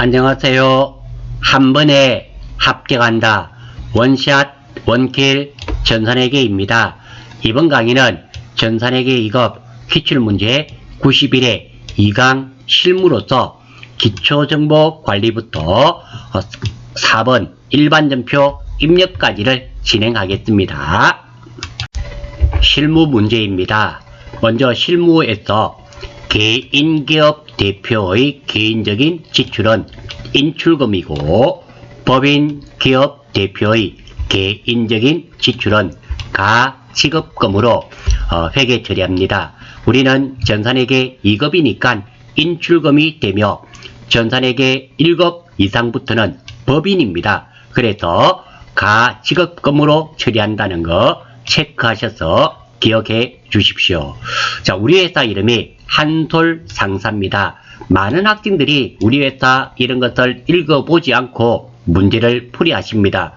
안녕하세요. 한 번에 합격한다. 원샷 원킬 전산회계입니다. 이번 강의는 전산회계 2급 기출문제 91회 2강 실무로서 기초정보관리부터 4번 일반전표 입력까지를 진행하겠습니다. 실무 문제입니다. 먼저 실무에서 개인기업 대표의 개인적인 지출은 인출금이고 법인 기업 대표의 개인적인 지출은 가지급금으로 회계 처리합니다. 우리는 전산회계 2급이니까 인출금이 되며 전산회계 1급 이상부터는 법인입니다. 그래서 가지급금으로 처리한다는 거 체크하셔서 기억해 주십시오. 자, 우리 회사 이름이 한솔상사입니다. 많은 학생들이 우리 회사 이런 것을 읽어보지 않고 문제를 풀이하십니다.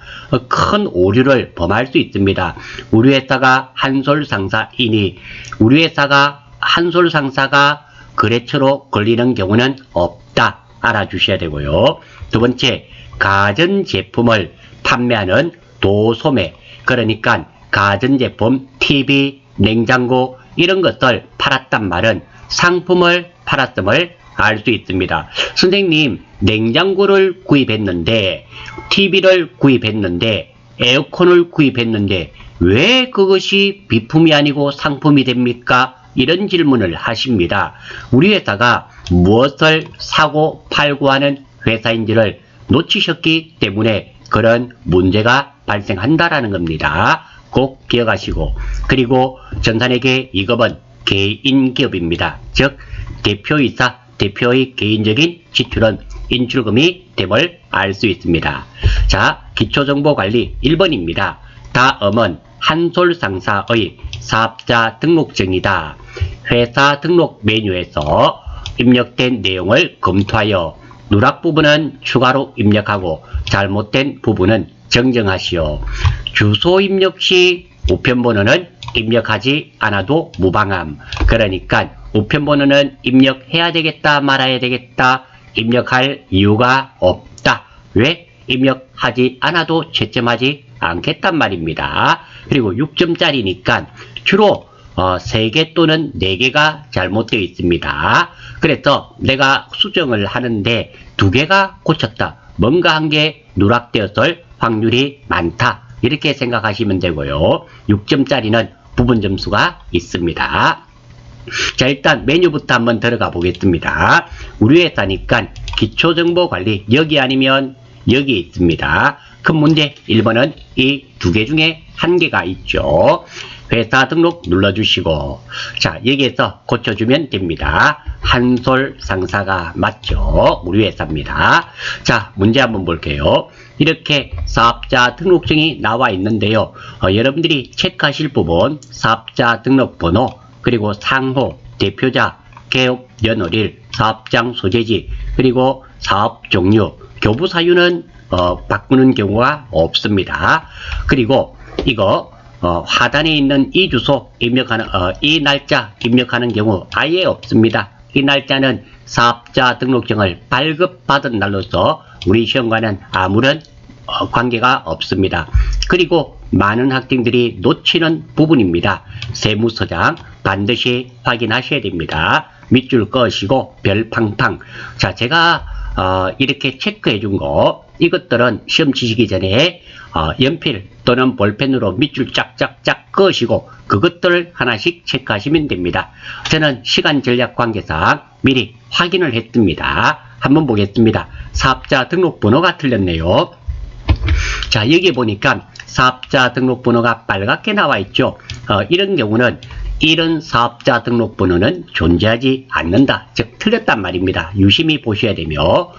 큰 오류를 범할 수 있습니다. 우리 회사가 한솔상사이니 우리 회사가 한솔상사가 거래처로 걸리는 경우는 없다. 알아주셔야 되고요. 두 번째, 가전제품을 판매하는 도소매, 그러니까 가전제품, TV, 냉장고 이런 것들 팔았단 말은 상품을 팔았음을 알 수 있습니다. 선생님, 냉장고를 구입했는데 TV를 구입했는데 에어컨을 구입했는데 왜 그것이 비품이 아니고 상품이 됩니까? 이런 질문을 하십니다. 우리 회사가 무엇을 사고 팔고 하는 회사인지를 놓치셨기 때문에 그런 문제가 발생한다라는 겁니다. 꼭 기억하시고, 그리고 전산회계 2급은 개인기업입니다. 즉 대표이사, 대표의 개인적인 지출은 인출금이 됨을 알 수 있습니다. 자, 기초정보관리 1번입니다. 다음은 한솔상사의 사업자 등록증이다. 회사 등록 메뉴에서 입력된 내용을 검토하여 누락 부분은 추가로 입력하고 잘못된 부분은 정정하시오. 주소 입력 시 우편번호는 입력하지 않아도 무방함. 그러니까 우편번호는 입력해야 되겠다 말아야 되겠다, 입력할 이유가 없다. 왜? 입력하지 않아도 채점하지 않겠단 말입니다. 그리고 6점짜리니까 주로 3개 또는 4개가 잘못되어 있습니다. 그래서 내가 수정을 하는데 2개가 고쳤다. 뭔가 한 개 누락되었을 확률이 많다. 이렇게 생각하시면 되고요. 6점짜리는 부분 점수가 있습니다. 자, 일단 메뉴부터 한번 들어가 보겠습니다. 우리 회사니까 기초정보관리 여기 아니면 여기 있습니다. 큰 문제 1번은 이 2개 중에 1개가 있죠. 회사 등록 눌러주시고, 자, 여기에서 고쳐주면 됩니다. 한솔상사가 맞죠? 우리 회사입니다. 자, 문제 한번 볼게요. 이렇게 사업자 등록증이 나와 있는데요. 여러분들이 체크하실 부분, 사업자 등록번호, 그리고 상호, 대표자, 개업 연월일, 사업장 소재지, 그리고 사업 종류, 교부 사유는 바꾸는 경우가 없습니다. 그리고 이거 하단에 있는 이 주소 입력하는 이 날짜 입력하는 경우 아예 없습니다. 이 날짜는 사업자 등록증을 발급받은 날로서 우리 시험과는 아무런 관계가 없습니다. 그리고 많은 학생들이 놓치는 부분입니다. 세무서장 반드시 확인하셔야 됩니다. 밑줄 꺼시고 별 팡팡. 자, 제가 이렇게 체크해 준 거, 이것들은 시험 치시기 전에 연필 또는 볼펜으로 밑줄 짝짝짝 그으시고 그것들을 하나씩 체크하시면 됩니다. 저는 시간 전략 관계상 미리 확인을 했습니다. 한번 보겠습니다. 사업자 등록번호가 틀렸네요. 자, 여기 보니까 사업자 등록번호가 빨갛게 나와 있죠. 이런 경우는 이런 사업자 등록번호는 존재하지 않는다. 즉 틀렸단 말입니다. 유심히 보셔야 되며,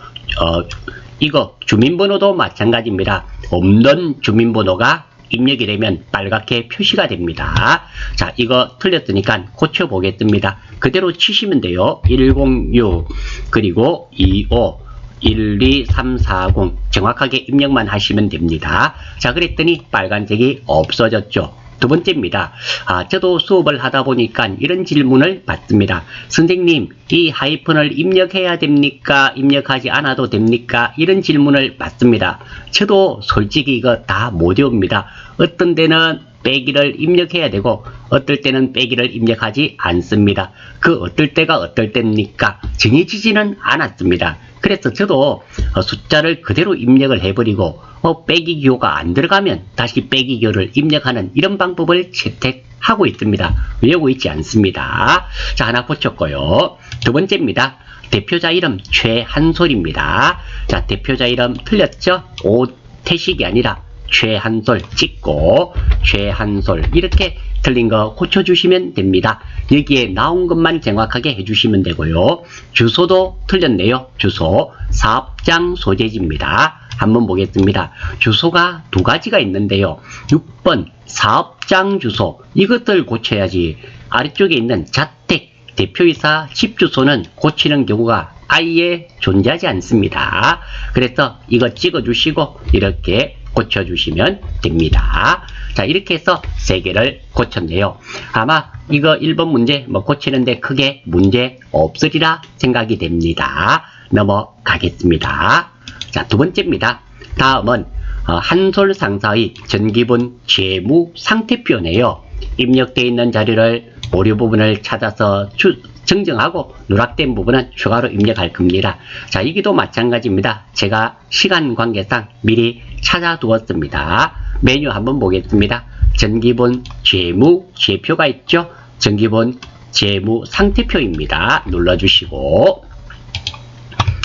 이거 주민번호도 마찬가지입니다. 없는 주민번호가 입력이 되면 빨갛게 표시가 됩니다. 자, 이거 틀렸으니까 고쳐보겠습니다. 그대로 치시면 돼요. 106 그리고 25 12340 정확하게 입력만 하시면 됩니다. 자, 그랬더니 빨간색이 없어졌죠. 두 번째입니다. 저도 수업을 하다 보니까 이런 질문을 받습니다. 선생님, 이 하이픈을 입력해야 됩니까? 입력하지 않아도 됩니까? 이런 질문을 받습니다. 저도 솔직히 이거 다 못 외웁니다. 어떤 데는 빼기를 입력해야 되고 어떨 때는 빼기를 입력하지 않습니다. 그 어떨 때가 어떨 때입니까? 정해지지는 않았습니다. 그래서 저도 숫자를 그대로 입력을 해버리고 빼기 기호가 안 들어가면 다시 빼기 기호를 입력하는 이런 방법을 채택하고 있습니다. 외우고 있지 않습니다. 자, 하나 고쳤고요. 두 번째입니다. 대표자 이름 최한솔입니다. 자, 대표자 이름 틀렸죠? 오태식이 아니라 최한솔 찍고 최한솔 이렇게 틀린 거 고쳐주시면 됩니다. 여기에 나온 것만 정확하게 해주시면 되고요. 주소도 틀렸네요. 주소 사업장 소재지입니다. 한번 보겠습니다. 주소가 두 가지가 있는데요. 6번 사업장 주소 이것들 고쳐야지. 아래쪽에 있는 자택 대표이사 집 주소는 고치는 경우가 아예 존재하지 않습니다. 그래서 이거 찍어주시고 이렇게 고쳐주시면 됩니다. 자, 이렇게 해서 3개를 고쳤네요. 아마 이거 1번 문제 고치는데 크게 문제 없으리라 생각이 됩니다. 넘어가겠습니다. 자, 두 번째입니다. 다음은 한솔 상사의 전기분 재무 상태표네요. 입력되어 있는 자료를 오류 부분을 찾아서 정정하고 누락된 부분은 추가로 입력할 겁니다. 자, 여기도 마찬가지입니다. 제가 시간 관계상 미리 찾아두었습니다. 메뉴 한번 보겠습니다. 전기분 재무 제표가 있죠. 전기분 재무 상태표입니다. 눌러주시고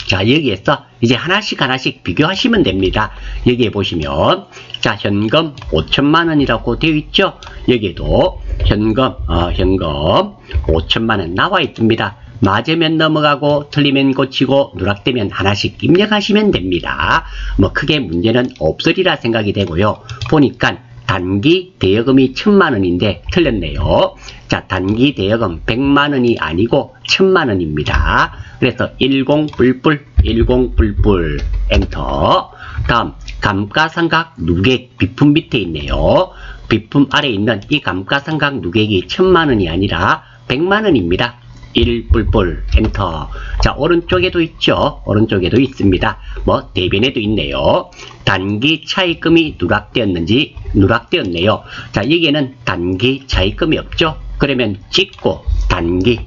자, 여기에서 이제 하나씩 비교하시면 됩니다. 여기에 보시면 자, 현금 5천만원이라고 되어 있죠. 여기에도 현금 5천만원 나와 있습니다. 맞으면 넘어가고 틀리면 고치고 누락되면 하나씩 입력하시면 됩니다. 크게 문제는 없으리라 생각이 되고요. 보니까 단기 대여금이 1000만원인데 틀렸네요. 자, 단기 대여금 100만원이 아니고 1000만원입니다. 그래서 10뿔뿔 엔터. 다음 감가상각 누객 비품 밑에 있네요. 비품 아래에 있는 이 감가상각 누객이 1000만원이 아니라 100만원입니다. 1뿔뿔 엔터. 자, 오른쪽에도 있죠. 오른쪽에도 있습니다. 대변에도 있네요. 단기 차입금이 누락되었네요. 자, 여기에는 단기 차입금이 없죠. 그러면 찍고 단기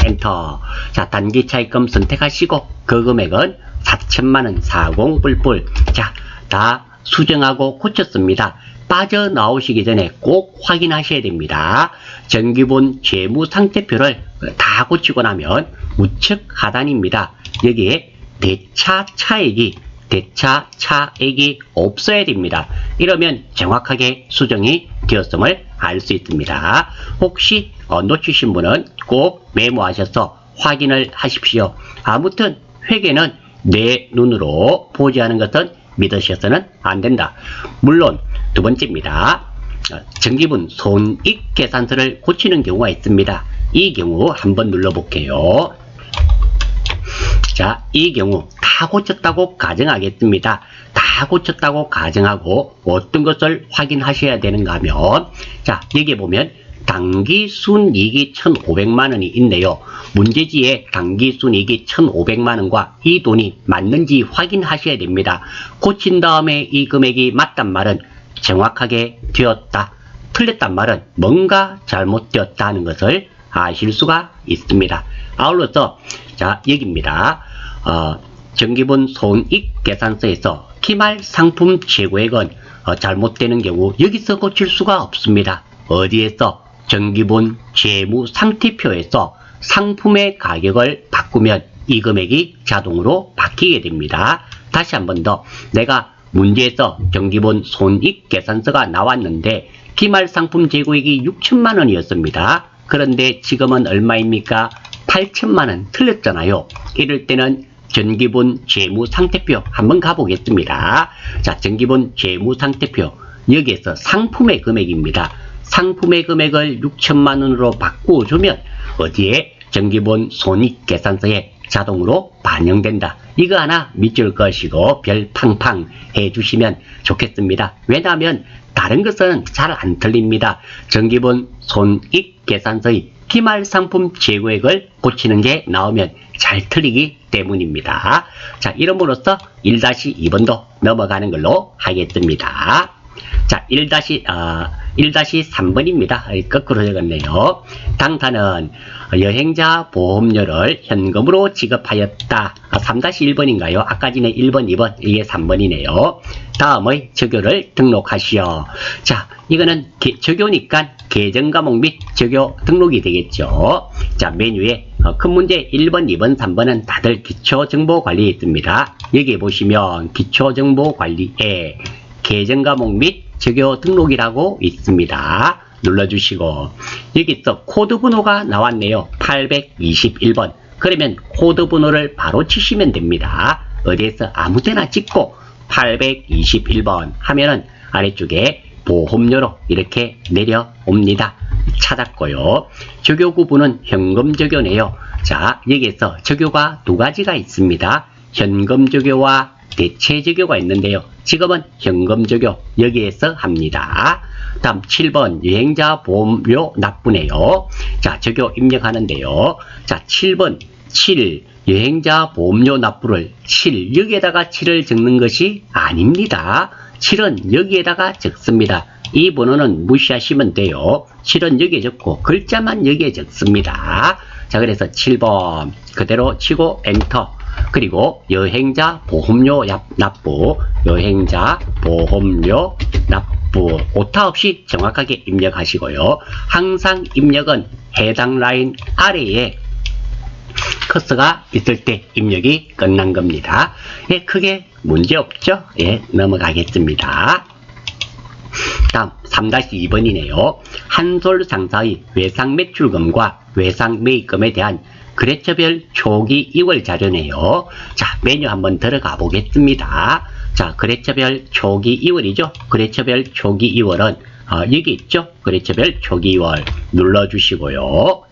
엔터. 자, 단기 차입금 선택하시고 그 금액은 4천만원 40뿔뿔. 자, 다 수정하고 고쳤습니다. 빠져나오시기 전에 꼭 확인하셔야 됩니다. 전기분 재무상태표를 다 고치고 나면 우측 하단입니다. 여기에 대차 차액이 없어야 됩니다. 이러면 정확하게 수정이 되었음을 알 수 있습니다. 혹시 놓치신 분은 꼭 메모하셔서 확인을 하십시오. 아무튼 회계는 내 눈으로 보지 않은 것은 믿으셔서는 안 된다. 물론 두 번째입니다. 전기분 손익계산서를 고치는 경우가 있습니다. 이 경우 한번 눌러볼게요. 자, 이 경우 다 고쳤다고 가정하겠습니다. 다 고쳤다고 가정하고 어떤 것을 확인하셔야 되는가 하면 자, 여기 보면 당기순이익이 1,500만원이 있네요. 문제지에 당기순이익이 1,500만원과 이 돈이 맞는지 확인하셔야 됩니다. 고친 다음에 이 금액이 맞단 말은 정확하게 되었다, 틀렸단 말은 뭔가 잘못되었다 하는 것을 아실 수가 있습니다. 아울러서 자, 여기입니다. 전기분 손익계산서에서 기말 상품 재고액은 잘못되는 경우 여기서 고칠 수가 없습니다. 어디에서? 전기분 재무상태표에서 상품의 가격을 바꾸면 이 금액이 자동으로 바뀌게 됩니다. 다시 한 번 더, 내가 문제에서 전기분 손익계산서가 나왔는데 기말상품 재고액이 6천만원이었습니다. 그런데 지금은 얼마입니까? 8천만원 틀렸잖아요. 이럴 때는 전기분 재무상태표 한번 가보겠습니다. 자, 전기분 재무상태표 여기에서 상품의 금액입니다. 상품의 금액을 6천만원으로 바꾸어주면 어디에? 전기분 손익계산서에 자동으로 반영된다. 이거 하나 믿을 것이고 별 팡팡 해주시면 좋겠습니다. 왜냐하면 다른 것은 잘 안 틀립니다. 정기분 손익계산서의 기말상품 재고액을 고치는 게 나오면 잘 틀리기 때문입니다. 자, 이름으로써 1-2번도 넘어가는 걸로 하겠습니다. 자, 1-3번입니다. 거꾸로 적었네요. 당사는 여행자 보험료를 현금으로 지급하였다. 3-1번인가요? 아까 전에 1번, 2번, 이게 3번이네요. 다음의 적요를 등록하시오. 자, 이거는 적요니까 계정과목 및 적요 등록이 되겠죠. 자, 메뉴에 큰 문제 1번, 2번, 3번은 다들 기초정보관리에 있습니다. 여기 보시면 기초정보관리에 계정과목 및 적요 등록이라고 있습니다. 눌러주시고 여기서 코드 번호가 나왔네요. 821번. 그러면 코드 번호를 바로 치시면 됩니다. 어디에서 아무데나 찍고 821번 하면은 아래쪽에 보험료로 이렇게 내려옵니다. 찾았고요. 적요 구분은 현금 적요네요. 자, 여기에서 적요가 두 가지가 있습니다. 현금 적요와 대체 적요가 있는데요. 지금은 현금 적요 여기에서 합니다. 다음 7번 여행자 보험료 납부네요. 자, 적요 입력하는데요. 자, 7번 7 여행자 보험료 납부를 7 여기에다가 7을 적는 것이 아닙니다. 7은 여기에다가 적습니다. 이 번호는 무시하시면 돼요. 7은 여기에 적고 글자만 여기에 적습니다. 자, 그래서 7번 그대로 치고 엔터. 그리고 여행자 보험료 납부, 여행자 보험료 납부 오타 없이 정확하게 입력하시고요. 항상 입력은 해당 라인 아래에 커서가 있을 때 입력이 끝난 겁니다. 예, 크게 문제 없죠? 예, 넘어가겠습니다. 다음 3-2번이네요. 한솔 상사의 외상 매출금과 외상 매입금에 대한 거래처별 초기 2월 자료네요. 자, 메뉴 한번 들어가 보겠습니다. 자, 거래처별 초기 2월이죠. 거래처별 초기 2월은 여기 있죠. 거래처별 초기 2월 눌러주시고요.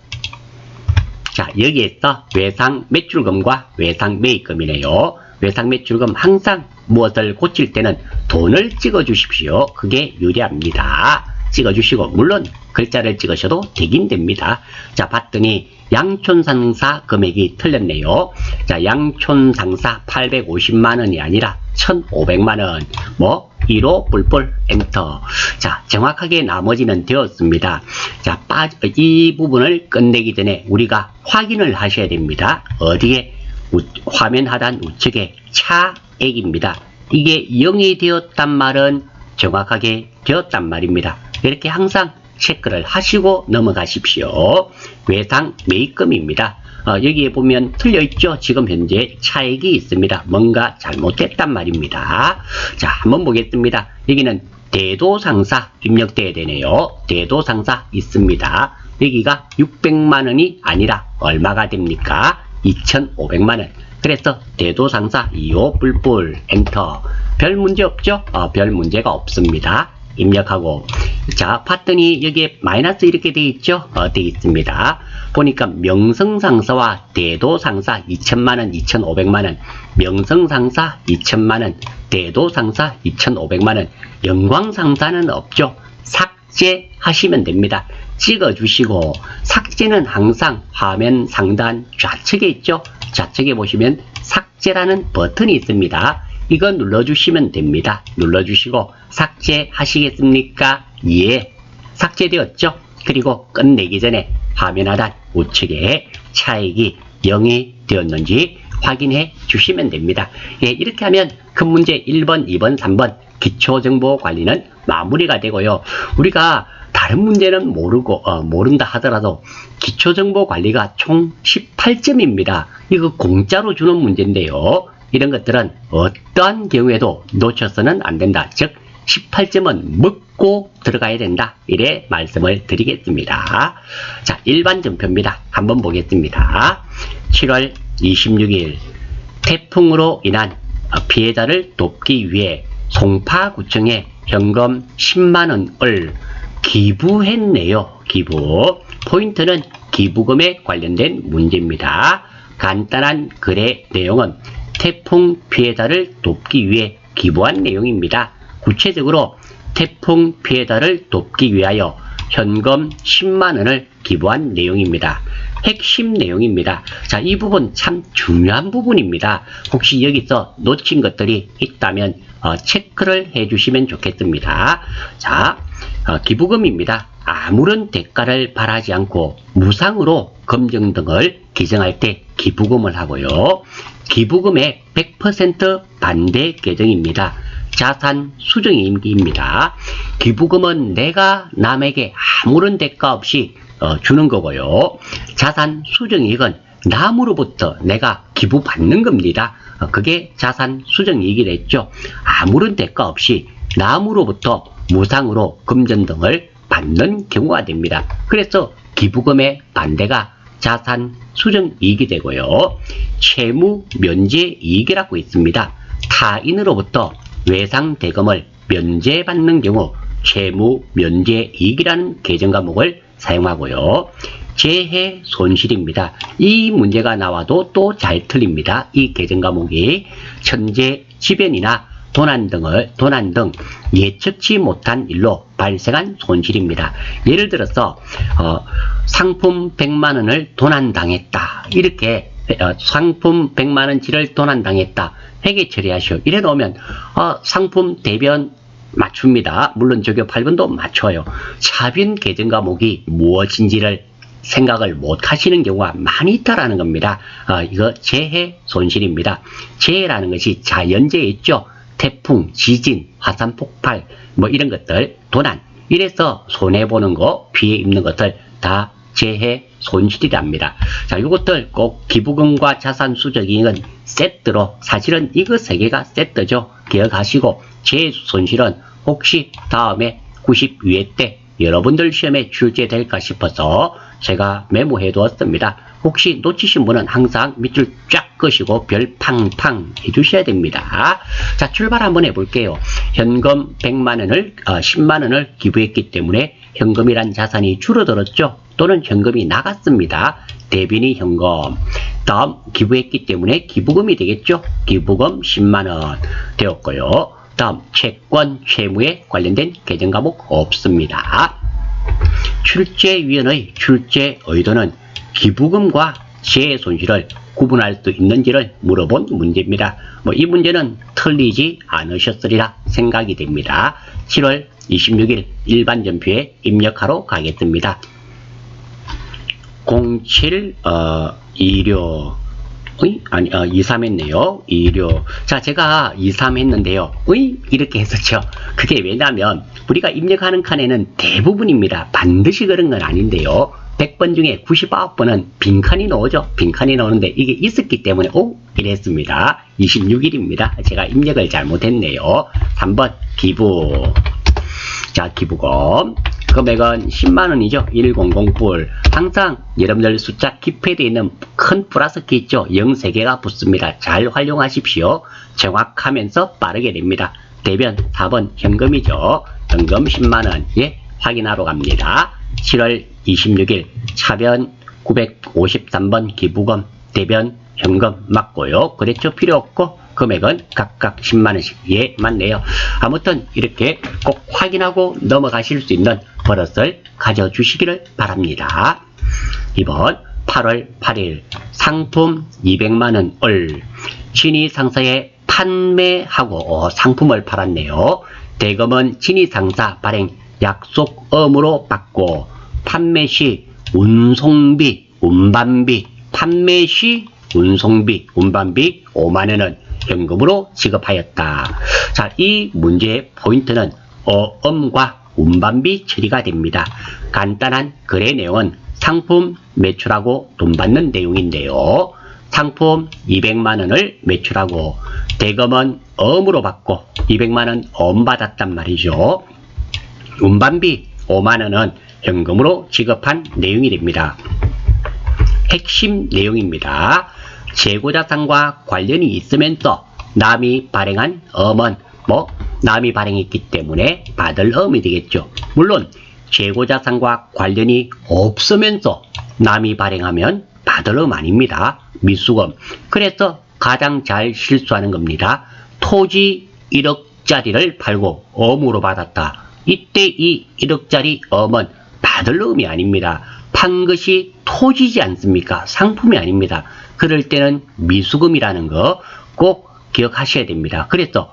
자, 여기에서 외상 매출금과 외상 매입금이네요. 외상 매출금 항상 무엇을 고칠 때는 돈을 찍어 주십시오. 그게 유리합니다. 찍어 주시고 물론 글자를 찍으셔도 되긴 됩니다. 자, 봤더니 양촌상사 금액이 틀렸네요. 자, 양촌상사 850만원이 아니라 1500만원. 뭐 1호 뿔뿔 엔터. 자, 정확하게 나머지는 되었습니다. 자, 이 부분을 끝내기 전에 우리가 확인을 하셔야 됩니다. 어디에? 화면 하단 우측에 차액입니다. 이게 0이 되었단 말은 정확하게 되었단 말입니다. 이렇게 항상 체크를 하시고 넘어가십시오. 외상 매입금입니다. 여기에 보면 틀려있죠. 지금 현재 차액이 있습니다. 뭔가 잘못했단 말입니다. 자, 한번 보겠습니다. 여기는 대도상사 입력돼야 되네요. 대도상사 있습니다. 여기가 600만원이 아니라 얼마가 됩니까? 2500만원. 그래서 대도상사 2호 뿔뿔 엔터. 별 문제 없죠? 별 문제가 없습니다. 입력하고 자, 봤더니 여기에 마이너스 이렇게 되어 있죠? 되어 있습니다. 보니까 명성상사와 대도상사 2000만원, 2500만원, 명성상사 2000만원, 대도상사 2500만원, 영광상사는 없죠? 삭제하시면 됩니다. 찍어주시고 삭제는 항상 화면 상단 좌측에 있죠? 좌측에 보시면 삭제라는 버튼이 있습니다. 이거 눌러주시면 됩니다. 눌러주시고 삭제하시겠습니까? 예, 삭제되었죠? 그리고 끝내기 전에 화면 하단 우측에 차액이 0이 되었는지 확인해 주시면 됩니다. 예, 이렇게 하면 큰 문제 1번, 2번, 3번 기초정보관리는 마무리가 되고요. 우리가 다른 문제는 모른다 하더라도 기초정보관리가 총 18점입니다. 이거 공짜로 주는 문제인데요. 이런 것들은 어떠한 경우에도 놓쳐서는 안 된다. 즉 18점은 묻고 들어가야 된다. 이래 말씀을 드리겠습니다. 자, 일반 점표입니다. 한번 보겠습니다. 7월 26일 태풍으로 인한 피해자를 돕기 위해 송파구청에 현금 10만원을 기부했네요. 기부. 포인트는 기부금에 관련된 문제입니다. 간단한 글의 내용은 태풍 피해자를 돕기 위해 기부한 내용입니다. 구체적으로 태풍 피해자를 돕기 위하여 현금 10만원을 기부한 내용입니다. 핵심 내용입니다. 자, 이 부분 참 중요한 부분입니다. 혹시 여기서 놓친 것들이 있다면 체크를 해주시면 좋겠습니다. 자, 기부금입니다. 아무런 대가를 바라지 않고 무상으로 검증 등을 기증할 때 기부금을 하고요. 기부금의 100% 반대 계정입니다. 자산 수정입니다. 기부금은 내가 남에게 아무런 대가 없이 주는 거고요. 자산 수정이익은 남으로부터 내가 기부받는 겁니다. 그게 자산 수정이익이 됐죠. 아무런 대가 없이 남으로부터 무상으로 금전 등을 받는 경우가 됩니다. 그래서 기부금의 반대가 자산 수정이익이 되고요. 채무 면제이익이라고 있습니다. 타인으로부터 외상대금을 면제받는 경우 채무 면제이익이라는 계정 과목을 사용하고요. 재해 손실입니다. 이 문제가 나와도 또 잘 틀립니다. 이 계정 과목이 천재 지변이나 도난 등 예측치 못한 일로 발생한 손실입니다. 예를 들어서 상품 100만원을 도난당했다. 이렇게 상품 100만원치를 도난당했다. 회계 처리하시오. 이래 놓으면 상품 대변 맞춥니다. 물론 저게 8번도 맞춰요. 차변 계정 과목이 무엇인지를 생각을 못 하시는 경우가 많이 있다라는 겁니다. 이거 재해 손실입니다. 재해라는 것이 자연재해 있죠. 태풍, 지진, 화산 폭발, 뭐 이런 것들, 도난, 이래서 손해보는 거, 피해 입는 것들 다 재해 손실이랍니다. 자, 이것들 꼭 기부금과 자산 수정이익은 세트로, 사실은 이거 세 개가 세트죠. 기억하시고, 재해 손실은 혹시 다음에 92회 때 여러분들 시험에 출제될까 싶어서 제가 메모해 두었습니다. 혹시 놓치신 분은 항상 밑줄 쫙 끄시고 별 팡팡 해주셔야 됩니다. 자, 출발 한번 해볼게요. 현금 100만원을 10만원을 기부했기 때문에 현금이란 자산이 줄어들었죠. 또는 현금이 나갔습니다. 대변이 현금. 다음 기부했기 때문에 기부금이 되겠죠. 기부금 10만원 되었고요. 다음 채권 채무에 관련된 계정 과목 없습니다. 출제위원의 출제 의도는 기부금과 재해 손실을 구분할 수 있는지를 물어본 문제입니다. 이 문제는 틀리지 않으셨으리라 생각이 됩니다. 7월 26일 일반 전표에 입력하러 가겠습니다. 07 이료 23 했네요. 이료. 자, 제가 23 했는데요. 이렇게 했었죠. 그게 왜냐면 우리가 입력하는 칸에는 대부분입니다. 반드시 그런 건 아닌데요. 100번 중에 99번은 빈칸이 나오죠. 빈칸이 나오는데 이게 있었기 때문에 이랬습니다. 26일입니다. 제가 입력을 잘못했네요. 3번 기부. 자, 기부금. 금액은 10만원이죠. 100불. 항상 여러분들 숫자 키패드에 있는 큰 플러스 키 있죠. 0 3개가 붙습니다. 잘 활용하십시오. 정확하면서 빠르게 됩니다. 대변 4번 현금이죠. 현금 10만원. 예, 확인하러 갑니다. 7월 26일 차변 953번 기부금 대변 현금 맞고요. 거래처 필요 없고 금액은 각각 10만원씩. 예, 맞네요. 아무튼 이렇게 꼭 확인하고 넘어가실 수 있는 버릇을 가져주시기를 바랍니다. 이번 8월 8일 상품 200만원을 진위상사에 판매하고 상품을 팔았네요. 대금은 진위상사 발행 약속음으로 받고 판매 시 운송비, 운반비, 판매 시 운송비, 운반비 5만원은 현금으로 지급하였다. 자, 이 문제의 포인트는 어음과 운반비 처리가 됩니다. 간단한 거래 내용은 상품 매출하고 돈 받는 내용인데요. 상품 200만원을 매출하고 대금은 어음으로 받고 200만원 어음 받았단 말이죠. 운반비 5만원은 현금으로 지급한 내용이 됩니다. 핵심 내용입니다. 재고자산과 관련이 있으면서 남이 발행한 어음은 남이 발행했기 때문에 받을 어음이 되겠죠. 물론 재고자산과 관련이 없으면서 남이 발행하면 받을 어음 아닙니다. 미수금. 그래서 가장 잘 실수하는 겁니다. 토지 1억짜리를 팔고 어음으로 받았다. 이때 이 1억짜리 엄은 받을 엄이 아닙니다. 판 것이 토지지 않습니까? 상품이 아닙니다. 그럴 때는 미수금이라는 거 꼭 기억하셔야 됩니다. 그래서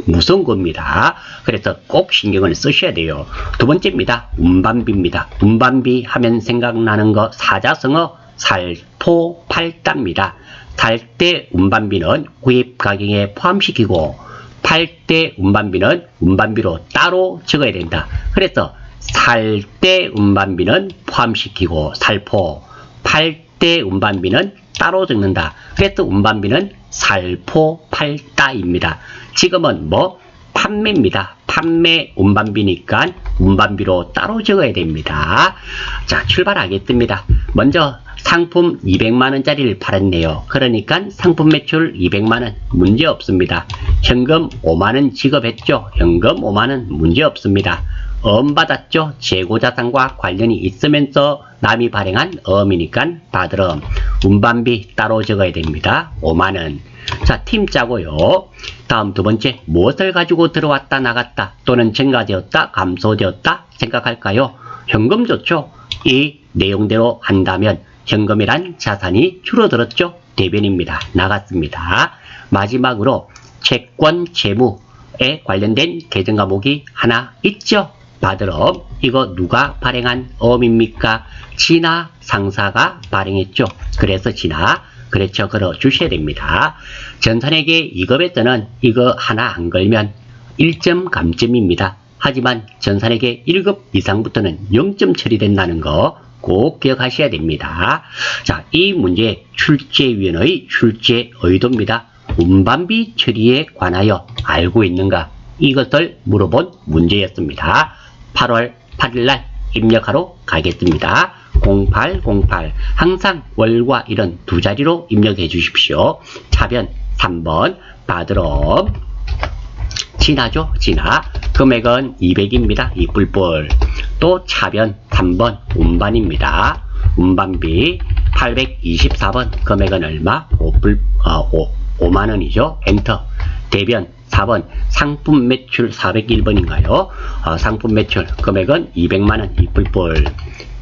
무서운 겁니다. 그래서 꼭 신경을 쓰셔야 돼요. 두 번째입니다. 운반비입니다. 운반비 하면 생각나는 거 사자성어 살포팔다입니다. 살 때 운반비는 구입 가격에 포함시키고 팔 때 운반비는 운반비로 따로 적어야 된다. 그래서 살 때 운반비는 포함시키고 살포, 팔 때 운반비는 따로 적는다. 그래서 운반비는 살포팔다입니다. 지금은 판매입니다. 판매 운반비니까 운반비로 따로 적어야 됩니다. 자, 출발하겠습니다. 먼저 상품 200만원짜리를 팔았네요. 그러니까 상품 매출 200만원 문제 없습니다. 현금 5만원 지급했죠. 현금 5만원 문제 없습니다. 엄 받았죠. 재고자산과 관련이 있으면서 남이 발행한 엄이니까 받을 엄. 운반비 따로 적어야 됩니다. 5만원. 자, 팀 짜고요. 다음 두 번째, 무엇을 가지고 들어왔다 나갔다 또는 증가되었다 감소되었다 생각할까요? 현금 좋죠. 이 내용대로 한다면 현금이란 자산이 줄어들었죠. 대변입니다. 나갔습니다. 마지막으로 채권 재무에 관련된 계정 과목이 하나 있죠. 받을 엄. 이거 누가 발행한 엄입니까? 진화 상사가 발행했죠. 그래서 진화 그렇죠. 걸어 주셔야 됩니다. 전산회계 2급에 때는 이거 하나 안 걸면 1점 감점입니다. 하지만 전산회계 1급 이상부터는 0점 처리된다는 거 꼭 기억하셔야 됩니다. 자, 이 문제 출제위원의 출제 의도입니다. 운반비 처리에 관하여 알고 있는가? 이것을 물어본 문제였습니다. 8월 8일날 입력하러 가겠습니다. 0808 항상 월과 일은 두 자리로 입력해 주십시오. 차변 3번 받을 엄 진화죠. 진화 금액은 200입니다. 이뿔뿔 또 차변 3번 운반입니다. 운반비 824번 금액은 얼마? 5만원이죠. 엔터. 대변 4번 상품 매출 401번인가요? 상품 매출 금액은 200만원 이뿔뿔.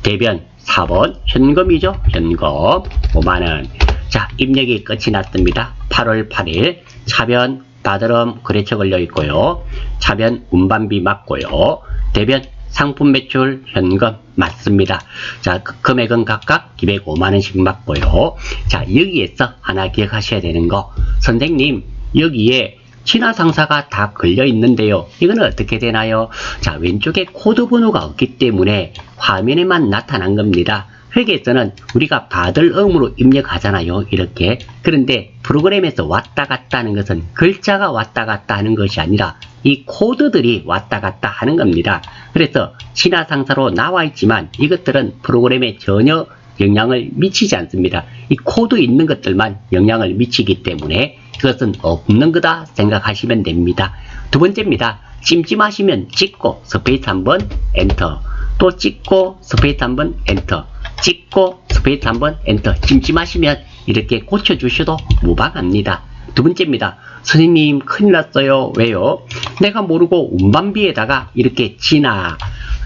대변 4번 현금이죠. 현금 5만원. 자, 입력이 끝이 났습니다. 8월 8일 차변 받을 엄 거래처 걸려 있고요. 차변 운반비 맞고요. 대변 상품 매출 현금 맞습니다. 자, 금액은 각각 205만원씩 맞고요. 자, 여기에서 하나 기억하셔야 되는 거. 선생님, 여기에 진화상사가 다 걸려 있는데요. 이거는 어떻게 되나요? 자, 왼쪽에 코드 번호가 없기 때문에 화면에만 나타난 겁니다. 회계에서는 우리가 받을 엄으로 입력하잖아요. 이렇게. 그런데 프로그램에서 왔다 갔다 하는 것은 글자가 왔다 갔다 하는 것이 아니라 이 코드들이 왔다 갔다 하는 겁니다. 그래서 진화상사로 나와 있지만 이것들은 프로그램에 전혀 영향을 미치지 않습니다. 이 코드 있는 것들만 영향을 미치기 때문에 그것은 없는 거다 생각하시면 됩니다. 두 번째입니다. 찜찜하시면 찍고 스페이스 한번 엔터, 또 찍고 스페이스 한번 엔터, 찍고 스페이스 한번 엔터. 찜찜하시면 이렇게 고쳐주셔도 무방합니다. 두 번째입니다. 선생님 큰일 났어요. 왜요? 내가 모르고 운반비에다가 이렇게 진화,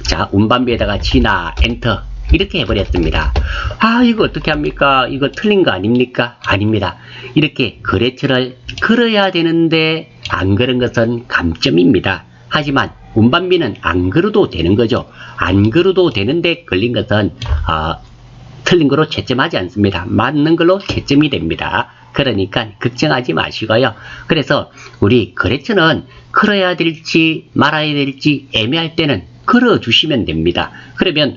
자, 운반비에다가 진화 엔터 이렇게 해버렸습니다. 아, 이거 어떻게 합니까? 이거 틀린 거 아닙니까? 아닙니다. 이렇게 거래처를 걸어야 되는데 안 걸은 것은 감점입니다. 하지만 운반비는 안 걸어도 되는 거죠. 안 걸어도 되는데 걸린 것은 틀린 거로 채점하지 않습니다. 맞는 걸로 채점이 됩니다. 그러니까 걱정하지 마시고요. 그래서 우리 거래처는 걸어야 될지 말아야 될지 애매할 때는 걸어주시면 됩니다. 그러면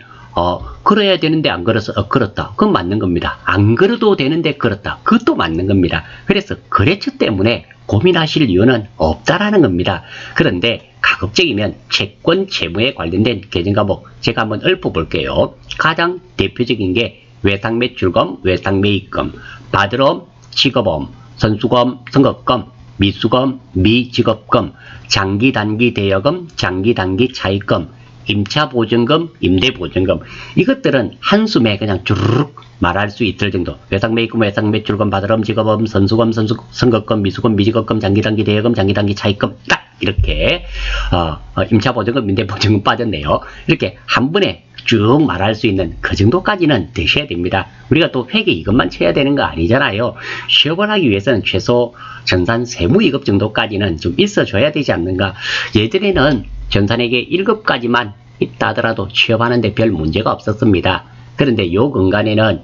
걸어야 되는데 안 걸어서 걸었다. 그건 맞는 겁니다. 안 걸어도 되는데 걸었다. 그것도 맞는 겁니다. 그래서 거래처 때문에 고민하실 이유는 없다라는 겁니다. 그런데 가급적이면 채권 재무에 관련된 계정 과목 제가 한번 읊어볼게요. 가장 대표적인 게 외상매출금, 외상매입금, 받을 엄, 직업엄, 선수금, 선거금, 미수금, 미직업금, 장기 단기 대여금, 장기 단기 차입금, 임차보증금, 임대보증금. 이것들은 한숨에 그냥 주르륵 말할 수 있을 정도. 외상매입금, 외상매출금, 받을 엄, 직업엄, 선수금, 선거금, 미수금, 미직업금, 장기 단기 대여금, 장기 단기 차입금. 딱 이렇게 임차보증금, 임대보증금 빠졌네요. 이렇게 한 번에 쭉 말할 수 있는 그 정도까지는 되셔야 됩니다. 우리가 또 회계 이것만 쳐야 되는 거 아니잖아요. 취업을 하기 위해서는 최소 전산 세무 2급 정도까지는 좀 있어줘야 되지 않는가. 예전에는 전산회계 1급까지만 있다 하더라도 취업하는데 별 문제가 없었습니다. 그런데 요 근간에는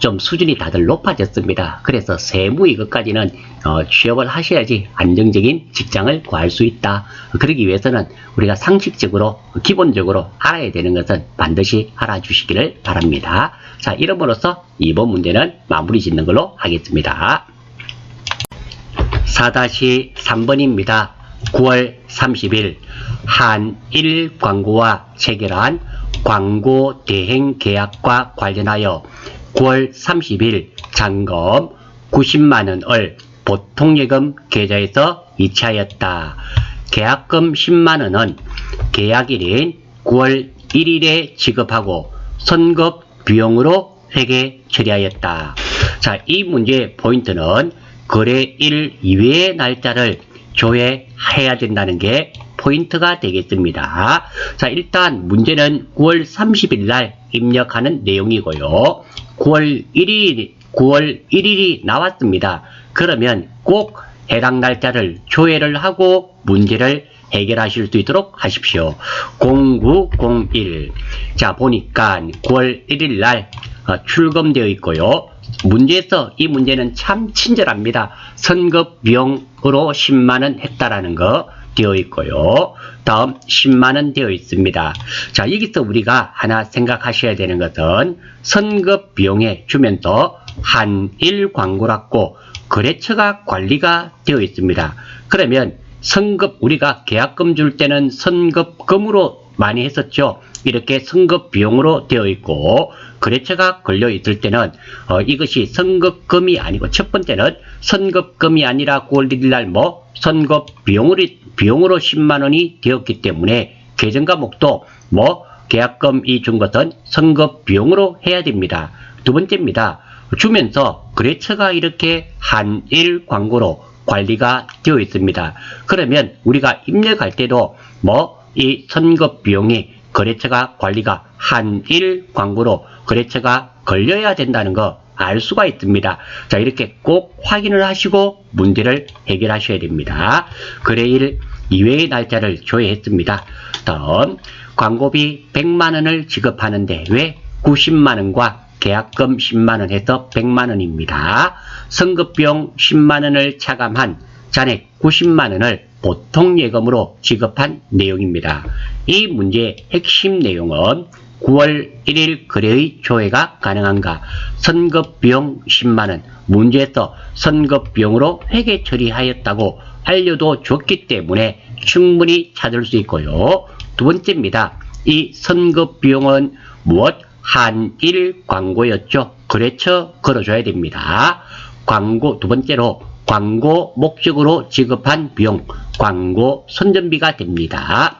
좀 수준이 다들 높아졌습니다. 그래서 세무 이것까지는 취업을 하셔야지 안정적인 직장을 구할 수 있다. 그러기 위해서는 우리가 상식적으로 기본적으로 알아야 되는 것은 반드시 알아주시기를 바랍니다. 자, 이름으로써 이번 문제는 마무리 짓는 걸로 하겠습니다. 4-3번입니다. 9월 30일 한일 광고와 체결한 광고 대행 계약과 관련하여 9월 30일 잔금 90만원을 보통예금 계좌에서 이체하였다. 계약금 10만원은 계약일인 9월 1일에 지급하고 선급 비용으로 회계 처리하였다. 자, 이 문제의 포인트는 거래일 이외의 날짜를 조회해야 된다는 게 포인트가 되겠습니다. 자, 일단 문제는 9월 30일 날 입력하는 내용이고요. 9월 1일이 나왔습니다. 그러면 꼭 해당 날짜를 조회를 하고 문제를 해결하실 수 있도록 하십시오. 0901. 자, 보니까 9월 1일 날 출금되어 있고요. 문제에서 이 문제는 참 친절합니다. 선급 비용으로 10만원 했다라는 거 되어 있고요. 다음 10만원 되어 있습니다. 자, 여기서 우리가 하나 생각하셔야 되는 것은 선급 비용에 주면서 한일 광고라고 거래처가 관리가 되어 있습니다. 그러면 선급, 우리가 계약금 줄 때는 선급금으로 많이 했었죠. 이렇게 선급 비용으로 되어 있고 거래처가 걸려 있을 때는 이것이 선급금이 아니고, 첫 번째는 선급금이 아니라 9월 1일 날 선급 비용으로 10만원이 되었기 때문에 계정과목도 계약금이 준 것은 선급 비용으로 해야 됩니다. 두 번째입니다. 주면서 거래처가 이렇게 한일 광고로 관리가 되어 있습니다. 그러면 우리가 입력할 때도 이 선급 비용이 거래처가 관리가 한일 광고로 거래처가 걸려야 된다는 거 알 수가 있습니다. 자, 이렇게 꼭 확인을 하시고 문제를 해결하셔야 됩니다. 거래일 이외의 날짜를 조회했습니다. 다음, 광고비 100만원을 지급하는데 왜 90만원과 계약금 10만원 해서 100만원입니다. 선급비용 10만원을 차감한 잔액 90만원을 보통예금으로 지급한 내용입니다. 이 문제의 핵심 내용은 9월 1일 거래의 조회가 가능한가? 선급비용 10만원, 문제에서 선급비용으로 회계 처리하였다고 알려도 줬기 때문에 충분히 찾을 수 있고요. 두 번째입니다. 이 선급비용은 무엇? 한일 광고였죠. 거래처 걸어줘야 됩니다. 광고, 두 번째로 광고 목적으로 지급한 비용, 광고 선전비가 됩니다.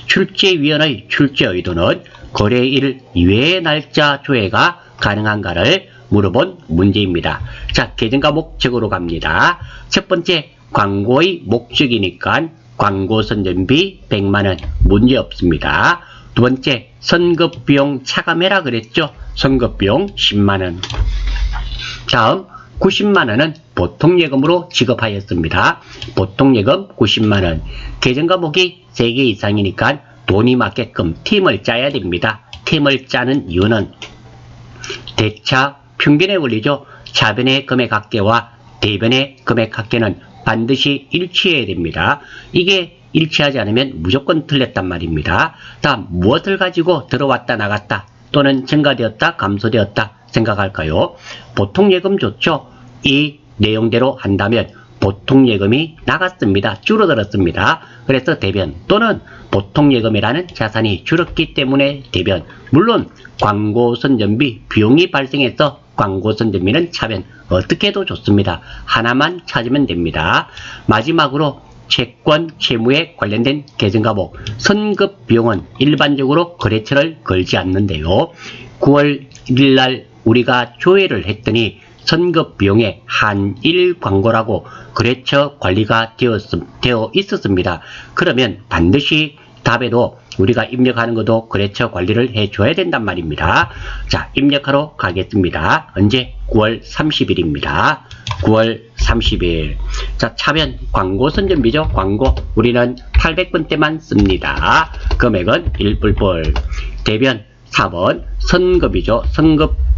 출제위원의 출제 의도는 거래일 이외의 날짜 조회가 가능한가를 물어본 문제입니다. 자, 계정과 목적으로 갑니다. 첫 번째, 광고의 목적이니까 광고 선전비 100만원 문제 없습니다. 두 번째, 선급비용 차감해라 그랬죠. 선급비용 10만원. 다음, 90만원은 보통예금으로 지급하였습니다. 보통예금 90만원. 계정과목이 3개 이상이니까 돈이 맞게끔 팀을 짜야 됩니다. 팀을 짜는 이유는 대차 평균의 원리죠. 차변의 금액합계와 대변의 금액합계는 반드시 일치해야 됩니다. 이게 일치하지 않으면 무조건 틀렸단 말입니다. 다음, 무엇을 가지고 들어왔다 나갔다 또는 증가되었다 감소되었다 생각할까요? 보통예금 좋죠. 이 내용대로 한다면 보통예금이 나갔습니다. 줄어들었습니다. 그래서 대변 또는 보통예금이라는 자산이 줄었기 때문에 대변. 물론 광고선전비 비용이 발생해서 광고선전비는 차변. 어떻게 해도 좋습니다. 하나만 찾으면 됩니다. 마지막으로 채권, 채무에 관련된 계정과목. 선급 비용은 일반적으로 거래처를 걸지 않는데요. 9월 1일 날 우리가 조회를 했더니 선급 비용의 한일 광고라고 거래처 관리가 되어 있었습니다. 그러면 반드시 답에도 우리가 입력하는 것도 거래처 관리를 해줘야 된단 말입니다. 자, 입력하러 가겠습니다. 언제? 9월 30일입니다. 9월 30일. 자, 차변 광고 선전비죠. 광고 우리는 800번대만 씁니다. 금액은 1불불. 대변 4번 선급이죠.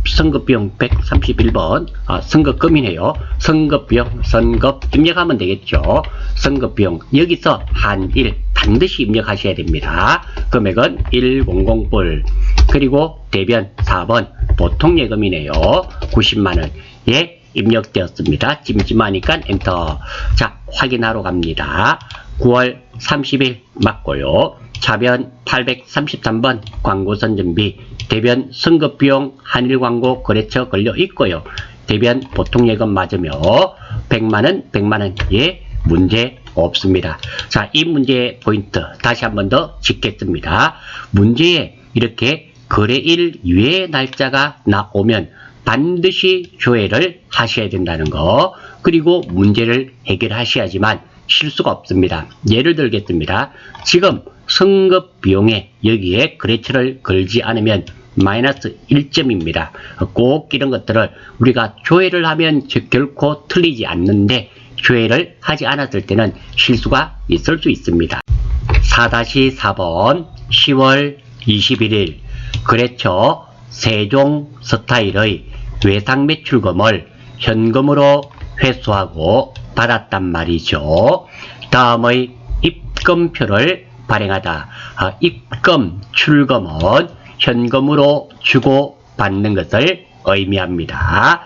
선급비용 131번. 선급금이네요. 선급비용, 선급 입력하면 되겠죠. 선급비용 여기서 한일 반드시 입력하셔야 됩니다. 금액은 100불. 그리고 대변 4번 보통예금이네요. 90만원. 예, 입력되었습니다. 찜찜하니까 엔터. 자, 확인하러 갑니다. 9월 30일 맞고요. 차변 833번 광고선전비, 대변 선급비용 한일광고 거래처 걸려 있고요. 대변 보통예금 맞으며 100만원, 100만원. 예, 문제 없습니다. 자, 이 문제의 포인트 다시 한 번 더 짚겠습니다. 문제에 이렇게 거래일 이외의 날짜가 나오면 반드시 조회를 하셔야 된다는 거, 그리고 문제를 해결하셔야지만 실수가 없습니다. 예를 들겠습니다. 지금 선급 비용에 여기에 거래처를 걸지 않으면 마이너스 1점입니다. 꼭 이런 것들을 우리가 조회를 하면 결코 틀리지 않는데 조회를 하지 않았을 때는 실수가 있을 수 있습니다. 4-4번 10월 21일 거래처 세종스타일의 외상매출금을 현금으로 회수하고 받았단 말이죠. 다음의 입금표를 발행하다. 입금, 출금은 현금으로 주고 받는 것을 의미합니다.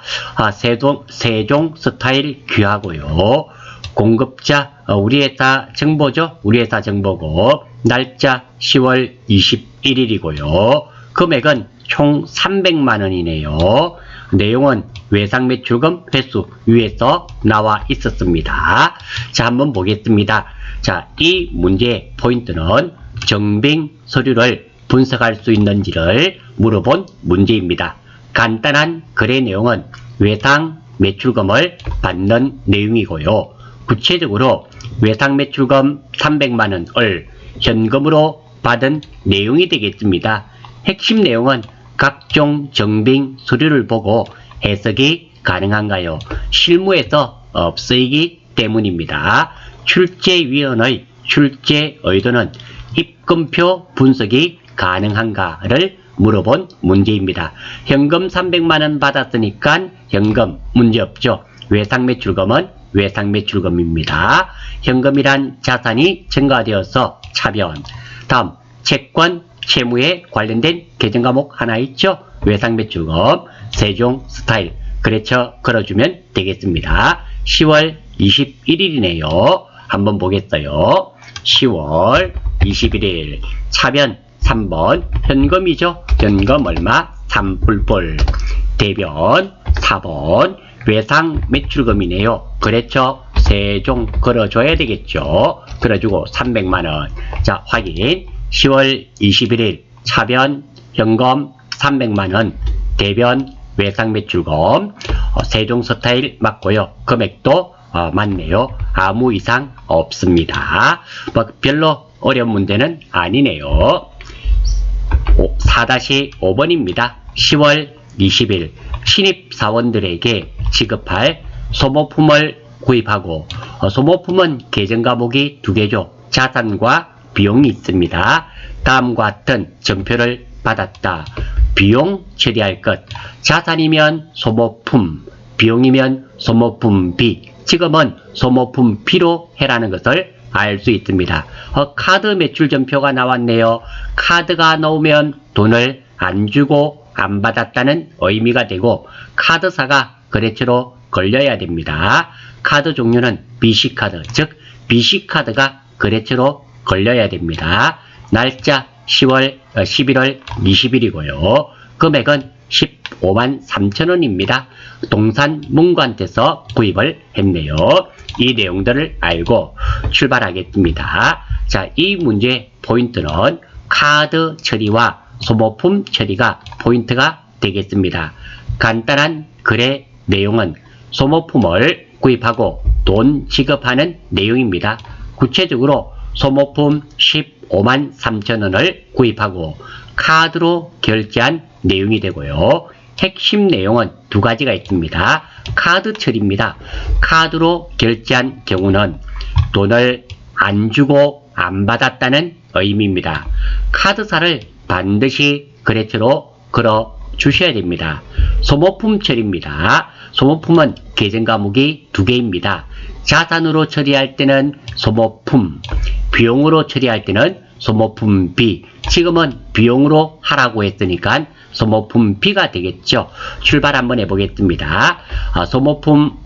세종 스타일 귀하고요. 공급자 우리 회사 정보죠. 우리 회사 정보고 날짜 10월 21일이고요. 금액은 총 300만원이네요. 내용은 외상매출금 회수 위에서 나와 있었습니다. 자, 한번 보겠습니다. 자, 이 문제의 포인트는 정빙 서류를 분석할 수 있는지를 물어본 문제입니다. 간단한 거래 내용은 외상매출금을 받는 내용이고요. 구체적으로 외상매출금 300만원을 현금으로 받은 내용이 되겠습니다. 핵심 내용은 각종 정빙 서류를 보고 해석이 가능한가요? 실무에서 없으이기 때문입니다. 출제위원의 출제 의도는 입금표 분석이 가능한가를 물어본 문제입니다. 현금 300만원 받았으니까 현금 문제없죠. 외상매출금은 외상매출금입니다. 현금이란 자산이 증가되어서 차변. 다음 채권 채무에 관련된 계정 과목 하나 있죠. 외상매출금 세종스타일 거래처 걸어주면 되겠습니다. 10월 21일이네요. 한번 보겠어요. 10월 21일 차변 3번 현금이죠. 현금 얼마? 3불불. 대변 4번 외상매출금이네요. 거래처 세종 걸어줘야 되겠죠. 걸어주고 300만원. 자, 확인. 10월 21일 차변 현금 300만원, 대변 외상매출금 세종스타일 맞고요. 금액도 맞네요. 아무 이상 없습니다. 별로 어려운 문제는 아니네요. 4-5번입니다. 10월 20일 신입사원들에게 지급할 소모품을 구입하고 소모품은 계정 과목이 두 개죠. 자산과 비용이 있습니다. 다음과 같은 전표를 받았다. 비용 처리할 것. 자산이면 소모품, 비용이면 소모품비. 지금은 소모품비로 해라는 것을 알 수 있습니다. 카드 매출 전표가 나왔네요. 카드가 나오면 돈을 안 주고 안 받았다는 의미가 되고 카드사가 거래처로 걸려야 됩니다. 카드 종류는 BC카드, 즉 BC카드가 거래처로 걸려야 됩니다. 날짜 11월 20일이고요. 금액은 15만 3천원입니다. 동산문구한테서 구입을 했네요. 이 내용들을 알고 출발하겠습니다. 자, 이 문제의 포인트는 카드 처리와 소모품 처리가 포인트가 되겠습니다. 간단한 거래 내용은 소모품을 구입하고 돈 지급하는 내용입니다. 구체적으로 소모품 15만 3천 원을 구입하고 카드로 결제한 내용이 되고요. 핵심 내용은 두 가지가 있습니다. 카드 처리입니다. 카드로 결제한 경우는 돈을 안 주고 안 받았다는 의미입니다. 카드사를 반드시 거래처로 걸어 주셔야 됩니다. 소모품 처리입니다. 소모품은 계정 과목이 두 개입니다. 자산으로 처리할 때는 소모품, 비용으로 처리할 때는 소모품 B. 지금은 비용으로 하라고 했으니까 소모품 B가 되겠죠. 출발 한번 해보겠습니다. 소모품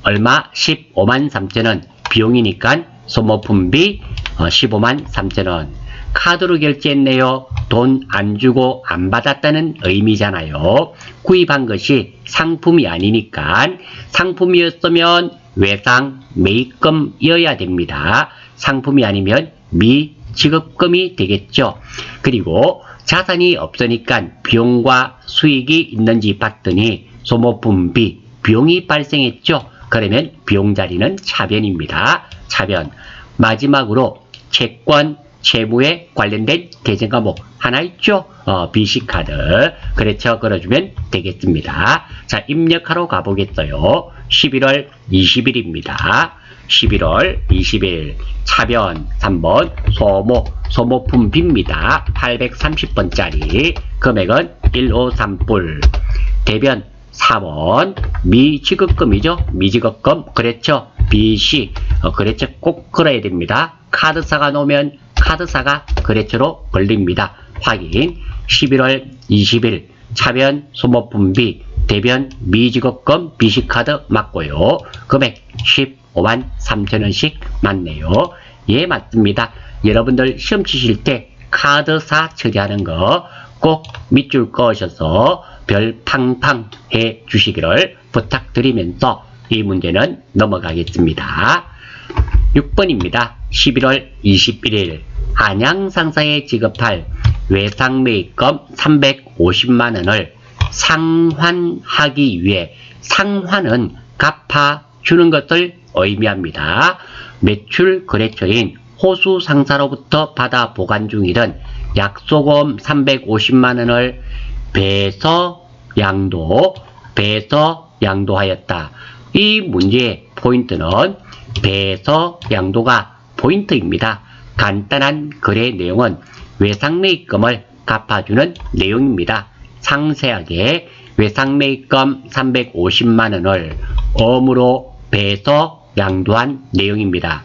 얼마? 15만 3천원. 비용이니까 소모품 B 15만 3천원. 카드로 결제했네요. 돈 안 주고 안 받았다는 의미잖아요. 구입한 것이 상품이 아니니까 상품이었으면 외상 매입금이어야 됩니다. 상품이 아니면 미지급금이 되겠죠. 그리고 자산이 없으니까 비용과 수익이 있는지 봤더니 소모품 B 비용이 발생했죠. 그러면 비용 자리는 차변입니다. 차변. 마지막으로 채권 채무에 관련된 계정 과목 하나 있죠. BC카드. 거래처 걸어주면 되겠습니다. 자, 입력하러 가보겠어요. 11월 20일입니다. 11월 20일 차변 3번 소모품 B입니다. 830번짜리 금액은 153불. 대변 4번 미지급금이죠. 미지급금 거래처 BC 거래처 꼭 걸어야 됩니다. 카드사가 놓으면 카드사가 거래처로 걸립니다. 확인. 11월 20일 차변 소모품 B 대변 미지급금 BC카드 맞고요. 금액 15만 3천원씩 맞네요. 예, 맞습니다. 여러분들 시험 치실 때 카드사 처리하는 거 꼭 밑줄 그으셔서 별 팡팡 해 주시기를 부탁드리면서 이 문제는 넘어가겠습니다. 6번입니다. 11월 21일 안양상사에 지급할 외상매입금 350만원을 상환하기 위해 상환은 갚아주는 것을 의미합니다. 매출 거래처인 호수상사로부터 받아 보관 중이던 약소금 350만원을 배서양도하였다. 이 문제의 포인트는 배서양도가 포인트입니다. 간단한 거래 내용은 외상매입금을 갚아주는 내용입니다. 상세하게 외상매입금 350만원을 어음으로 배서양도한 내용입니다.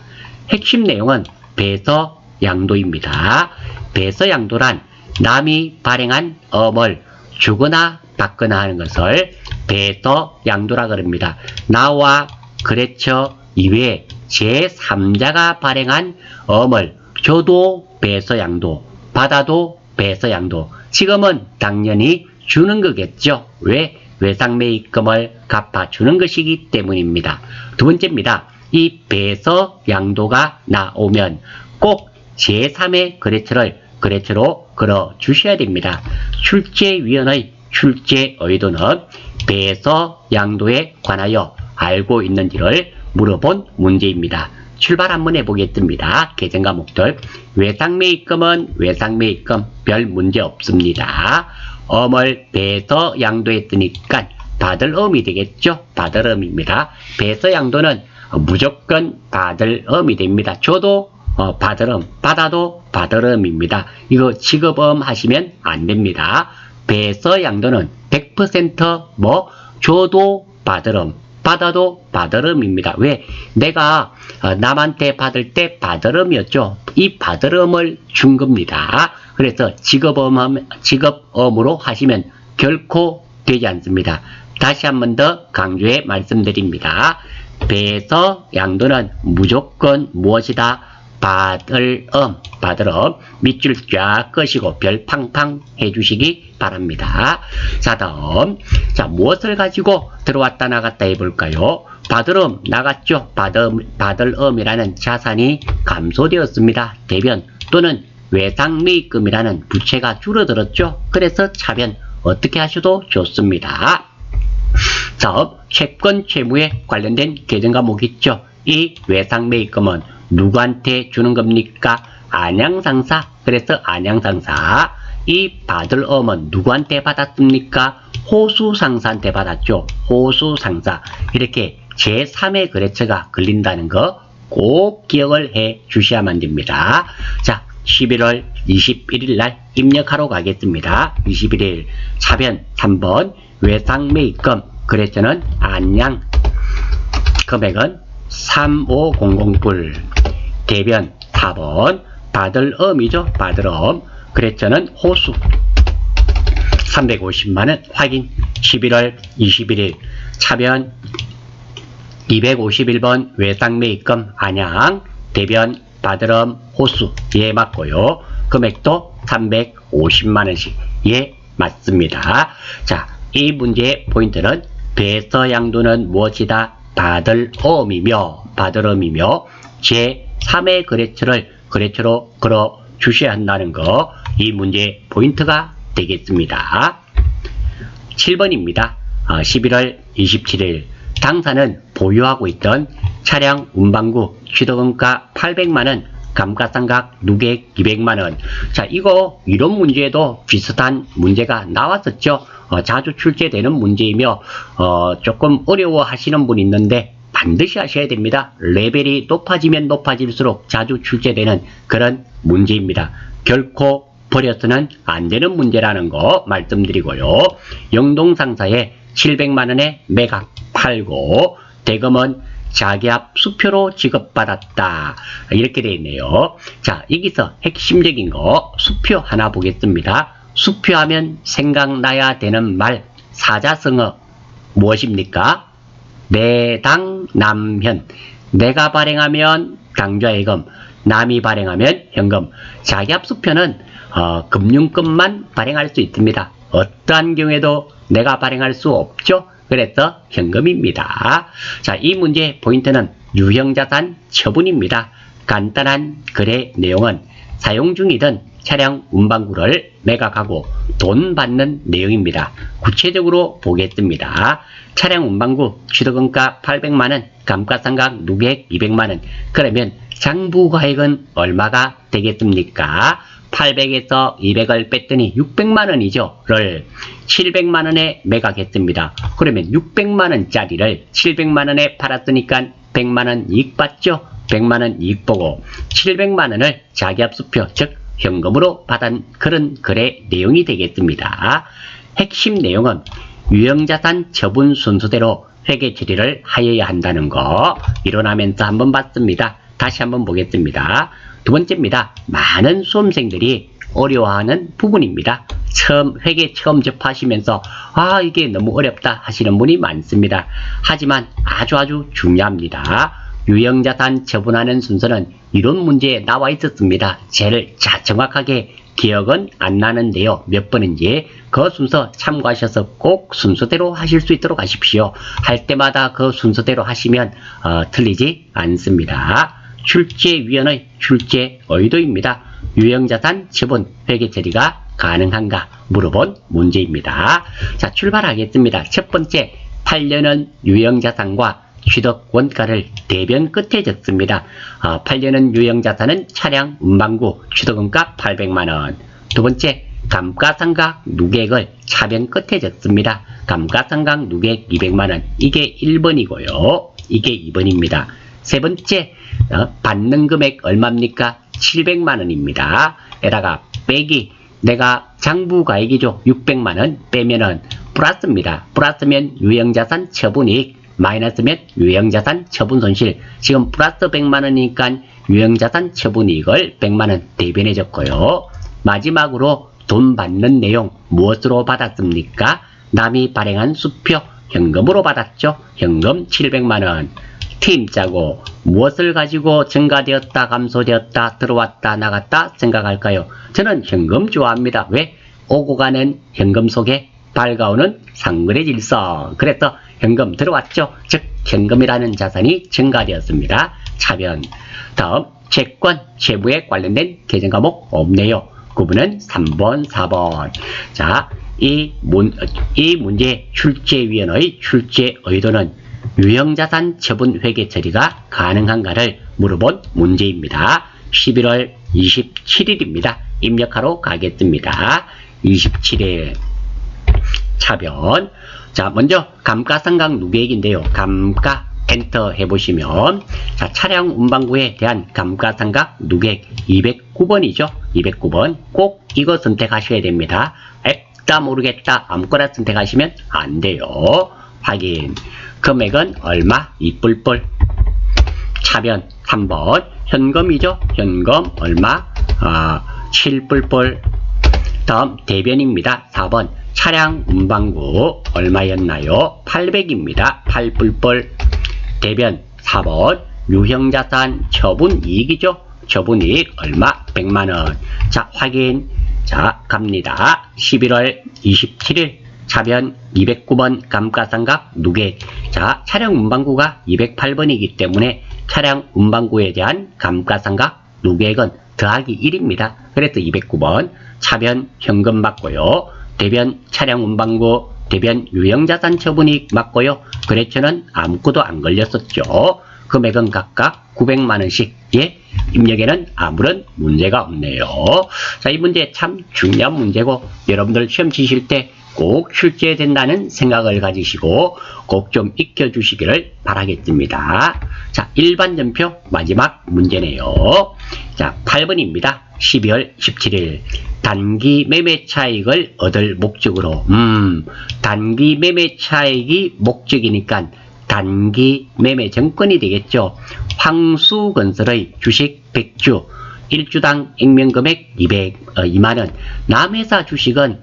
핵심 내용은 배서양도입니다. 배서양도란 남이 발행한 어음을 주거나 받거나 하는 것을 배서양도라 그럽니다. 나와 거래처 이외에 제3자가 발행한 어음을 줘도 배서양도, 받아도 배서양도. 지금은 당연히 주는 거겠죠. 왜? 외상매입금을 갚아주는 것이기 때문입니다. 두 번째입니다. 이 배서양도가 나오면 꼭 제3의 거래처로 걸어 주셔야 됩니다. 출제위원의 출제 의도는 배서양도에 관하여 알고 있는지를 물어본 문제입니다. 출발 한번 해보겠습니다. 계정 과목들. 외상매입금은 외상매입금 별 문제 없습니다. 어음을 배서양도했으니까 받을 어음이 되겠죠. 받을 어음입니다. 배서양도는 무조건 받을 어음이 됩니다. 줘도 받을 어음, 받아도 받을 어음입니다. 이거 지급어음 하시면 안 됩니다. 배서양도는 100% 줘도 받을 어음, 받아도 받을 어음입니다. 왜? 내가 남한테 받을 때 받을 어음이었죠. 이 받을 어음을 준 겁니다. 그래서 지급어음으로 하시면 결코 되지 않습니다. 다시 한 번 더 강조해 말씀드립니다. 배서양도는 무조건 무엇이다? 받을 어음 밑줄 쫙 끄시고 별 팡팡 해주시기 바랍니다. 자, 다음. 자, 무엇을 가지고 들어왔다 나갔다 해볼까요? 받을 어음 나갔죠? 받을 어음이라는 자산이 감소되었습니다. 대변 또는 외상매입금이라는 부채가 줄어들었죠? 그래서 차변 어떻게 하셔도 좋습니다. 다음 채권 채무에 관련된 계정 과목 있죠. 이 외상매입금은 누구한테 주는 겁니까? 안양상사. 그래서 안양상사. 이 받을 어음은 누구한테 받았습니까? 호수상사한테 받았죠. 호수상사. 이렇게 제3의 거래처가 걸린다는 거 꼭 기억을 해 주셔야만 됩니다. 자, 11월 21일 날 입력하러 가겠습니다. 21일 차변 3번 외상매입금 거래처는 안양, 금액은 3500불. 대변 4번 받을 어음이죠. 받을 어음 거래처는 호수 350만원 확인. 11월 21일 차변 251번 외상매입금 안양, 대변 받을 어음 호수. 예, 맞고요. 금액도 350만원씩. 예, 맞습니다. 자, 이 문제의 포인트는 배서양도는 무엇이다? 받을 어음이며 제3의 거래처를 거래처로 걸어 주셔야 한다는 거, 이 문제의 포인트가 되겠습니다. 7번입니다. 11월 27일 당사는 보유하고 있던 차량 운반구 취득원가 800만원, 감가상각 누계액 200만원. 자, 이런 문제에도 비슷한 문제가 나왔었죠. 자주 출제되는 문제이며 조금 어려워 하시는 분이 있는데 반드시 하셔야 됩니다. 레벨이 높아지면 높아질수록 자주 출제되는 그런 문제입니다. 결코 버려서는 안 되는 문제라는 거 말씀드리고요. 영동상사에 700만원의 매각 팔고 대금은 자기압 수표로 지급받았다. 이렇게 되어 있네요. 자, 여기서 핵심적인 거 수표 하나 보겠습니다. 수표하면 생각나야 되는 말 사자성어 무엇입니까? 내당 남현. 내가 발행하면 당좌예금, 남이 발행하면 현금. 자기압 수표는 금융권만 발행할 수 있습니다. 어떠한 경우에도 내가 발행할 수 없죠. 그래서 현금입니다. 자, 이 문제의 포인트는 유형자산 처분입니다. 간단한 거래 내용은 사용 중이던 차량 운반구를 매각하고 돈 받는 내용입니다. 구체적으로 보겠습니다. 차량 운반구 취득원가 800만원, 감가상각 누계액 200만원. 그러면 장부가액은 얼마가 되겠습니까? 800에서 200을 뺐더니 600만원이죠. 를 700만원에 매각했습니다. 그러면 600만원짜리를 700만원에 팔았으니까 100만원 이익 받죠. 100만원 이익 보고 700만원을 자기압 수표, 즉 현금으로 받은 그런 거래 내용이 되겠습니다. 핵심 내용은 유형자산 처분 순서대로 회계 처리를 하여야 한다는 거 일어나면서 한번 봤습니다. 다시 한번 보겠습니다. 두 번째입니다. 많은 수험생들이 어려워하는 부분입니다. 회계 처음 접하시면서 이게 너무 어렵다 하시는 분이 많습니다. 하지만 아주 중요합니다. 유형자산 처분하는 순서는 이런 문제에 나와 있었습니다. 제일 정확하게 기억은 안 나는데요. 몇 번인지 그 순서 참고하셔서 꼭 순서대로 하실 수 있도록 하십시오. 할 때마다 그 순서대로 하시면 틀리지 않습니다. 출제위원의 출제 의도입니다. 유형자산 처분 회계 처리가 가능한가 물어본 문제입니다. 자, 출발하겠습니다. 첫 번째, 8년은 유형자산과 취득 원가를 대변 끝에 적습니다. 8년은 유형자산은 차량 운반구 취득원가 800만원. 두 번째, 감가상각 누계액을 차변 끝에 적습니다. 감가상각 누계액 200만원. 이게 1번이고요. 이게 2번입니다. 세 번째, 받는 금액 얼마입니까? 700만원입니다. 에다가 빼기, 내가 장부가액이죠. 600만원 빼면은 플러스입니다. 플러스면 유형자산 처분이익, 마이너스면 유형자산 처분손실. 지금 플러스 100만원이니까 유형자산 처분이익을 100만원 대변해 줬고요. 마지막으로 돈 받는 내용 무엇으로 받았습니까? 남이 발행한 수표 현금으로 받았죠. 현금 700만원. 팀 짜고 무엇을 가지고 증가되었다, 감소되었다, 들어왔다, 나갔다 생각할까요? 저는 현금 좋아합니다. 왜? 오고 가는 현금 속에 밝아오는 상물의 질서. 그래서 현금 들어왔죠. 즉 현금이라는 자산이 증가되었습니다. 차변. 다음 채권, 채무에 관련된 계정 과목 없네요. 구분은 3번, 4번. 자, 이 문제 출제위원의 출제 의도는 유형자산 처분 회계 처리가 가능한가를 물어본 문제입니다. 11월 27일입니다. 입력하러 가겠습니다. 27일 차변. 자, 먼저 감가상각 누계액인데요. 감가 엔터 해보시면, 자, 차량 운반구에 대한 감가상각 누계액 209번이죠. 209번. 꼭 이거 선택하셔야 됩니다. 앱다 모르겠다 아무거나 선택하시면 안 돼요. 확인. 금액은 얼마? 2뿔뿔. 차변 3번. 현금이죠. 현금 얼마? 7뿔뿔. 다음 대변입니다. 4번. 차량 운반구 얼마였나요? 800입니다. 8뿔뿔. 대변 4번. 유형자산 처분이익이죠. 처분이익 얼마? 100만원. 자, 확인. 자, 갑니다. 11월 27일 차변 209번 감가상각 누계. 자, 차량 운반구가 208번이기 때문에 차량 운반구에 대한 감가상각 누계액은 더하기 1입니다. 그래서 209번. 차변 현금 맞고요. 대변 차량 운반구, 대변 유형자산 처분이익 맞고요. 거래처는 아무것도 안 걸렸었죠. 금액은 각각 900만원씩. 예, 입력에는 아무런 문제가 없네요. 자, 이 문제 참 중요한 문제고 여러분들 시험 치실 때 꼭 출제된다는 생각을 가지시고 꼭 좀 익혀주시기를 바라겠습니다. 자, 일반전표 마지막 문제네요. 자, 8번입니다. 12월 17일 단기 매매 차익을 얻을 목적으로, 단기 매매 차익이 목적이니까 단기 매매 정권이 되겠죠. 황수건설의 주식 100주 1주당 액면금액 2만원. 남회사 주식은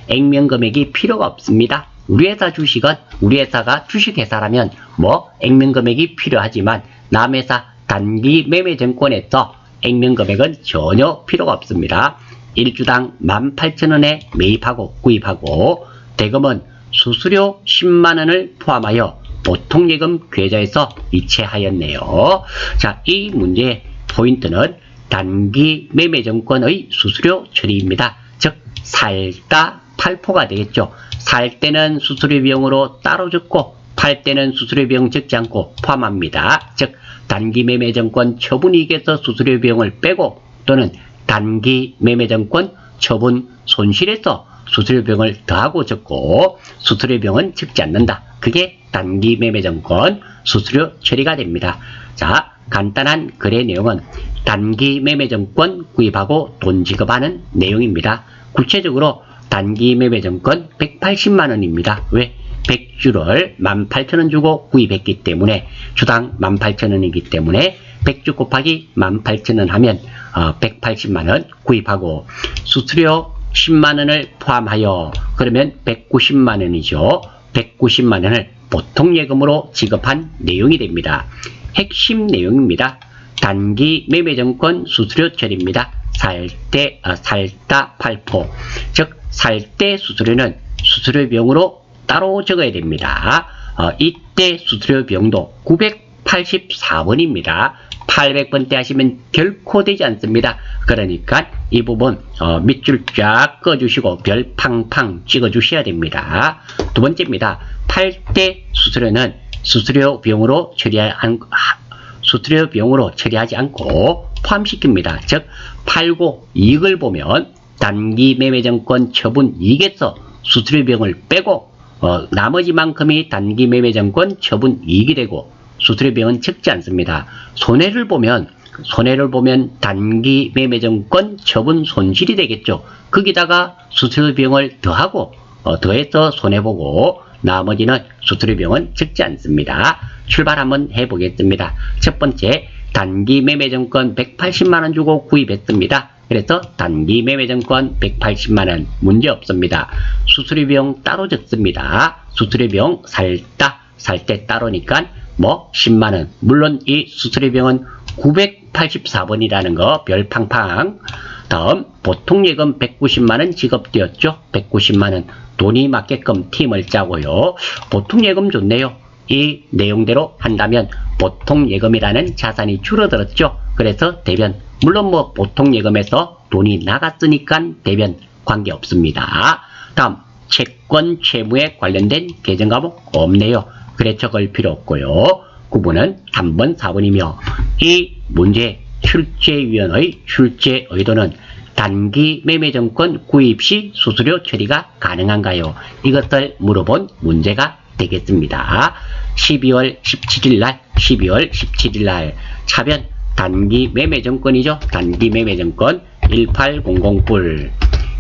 액면금액이 필요가 없습니다. 우리 회사 주식은 우리 회사가 주식회사라면 뭐 액면금액이 필요하지만 남회사 단기 매매증권에서 액면금액은 전혀 필요가 없습니다. 1주당 18,000원에 매입하고 구입하고 대금은 수수료 10만원을 포함하여 보통예금 계좌에서 이체하였네요. 자, 이 문제의 포인트는 단기 매매증권의 수수료 처리입니다. 즉 살다 팔포가 되겠죠. 살 때는 수수료 비용으로 따로 적고 팔 때는 수수료 비용 적지 않고 포함합니다. 즉 단기 매매증권 처분이익에서 수수료 비용을 빼고 또는 단기 매매증권 처분 손실에서 수수료 비용을 더하고 적고 수수료 비용은 적지 않는다. 그게 단기 매매증권 수수료 처리가 됩니다. 자, 간단한 거래 내용은 단기 매매증권 구입하고 돈 지급하는 내용입니다. 구체적으로 단기 매매증권 180만원입니다. 왜? 100주를 18,000원 주고 구입했기 때문에 주당 18,000원이기 때문에 100주 곱하기 18,000원 하면 180만원 구입하고 수수료 10만원을 포함하여 그러면 190만원이죠. 190만원을 보통예금으로 지급한 내용이 됩니다. 핵심 내용입니다. 단기 매매증권 수수료 처리입니다. 살다 팔포. 즉 살 때 수수료는 수수료 비용으로 따로 적어야 됩니다. 이때 수수료 비용도 984번입니다. 800번대 하시면 결코 되지 않습니다. 그러니까 이 부분 밑줄 쫙 꺼주시고 별 팡팡 찍어주셔야 됩니다. 두 번째입니다. 팔 때 수수료는 수수료 비용으로 처리하지 않고 포함시킵니다. 즉 팔고 이익을 보면 단기 매매증권 처분 이익에서 수수료 비용을 빼고 나머지만큼이 단기 매매증권 처분 이익이 되고 수수료 비용은 적지 않습니다. 손해를 보면 단기 매매증권 처분 손실이 되겠죠. 거기다가 수수료 비용을 더해서 손해보고 나머지는 수수료 비용은 적지 않습니다. 출발 한번 해보겠습니다. 첫 번째, 단기 매매증권 180만원 주고 구입했습니다. 그래서 단기 매매증권 180만원 문제 없습니다. 수수료 비용 따로 적습니다. 수수료 비용 살 때 따로니까 뭐 10만원. 물론 이 수수료 비용은 984번이라는 거 별팡팡. 다음 보통예금 190만원 지급되었죠. 190만원 돈이 맞게끔 팀을 짜고요. 보통예금 좋네요. 이 내용대로 한다면 보통예금이라는 자산이 줄어들었죠. 그래서 대변, 물론 뭐 보통예금에서 돈이 나갔으니까 대변 관계없습니다. 다음 채권 채무에 관련된 계정 과목 없네요. 그래서 걸 필요 없고요. 9번은 3번 4번이며 이 문제 출제위원의 출제 의도는 단기 매매증권 구입 시 수수료 처리가 가능한가요? 이것을 물어본 문제가 되겠습니다. 12월 17일 날 차변 단기 매매증권이죠. 단기 매매증권 1800불.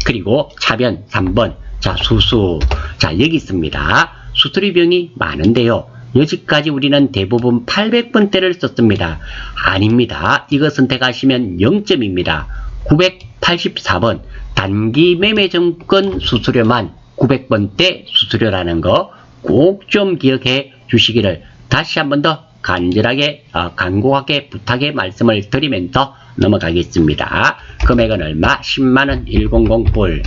그리고 차변 3번 자 수수. 자 여기 있습니다. 수수료 비용이 많은데요. 여기까지 우리는 대부분 800번대를 썼습니다. 아닙니다. 이거 선택하시면 0점입니다. 984번 단기 매매증권 수수료만 900번대 수수료라는 거 꼭 좀 기억해 주시기를 다시 한 번 더 간절하게 간곡하게 부탁의 말씀을 드리면서 넘어가겠습니다. 금액은 얼마? 10만원 100불.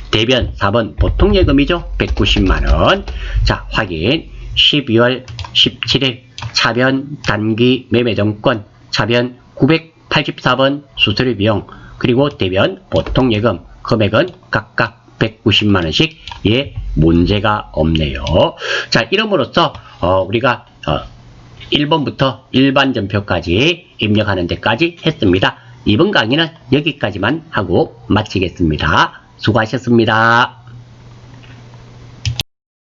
대변 4번 보통예금이죠. 190만원. 자 확인. 12월 17일 차변 단기 매매증권 차변 984번 수수료 비용 그리고 대변 보통예금 금액은 각각 190만원씩 예 문제가 없네요. 자 이름으로써 우리가 1번부터 일반전표까지 입력하는 데까지 했습니다. 이번 강의는 여기까지만 하고 마치겠습니다. 수고하셨습니다.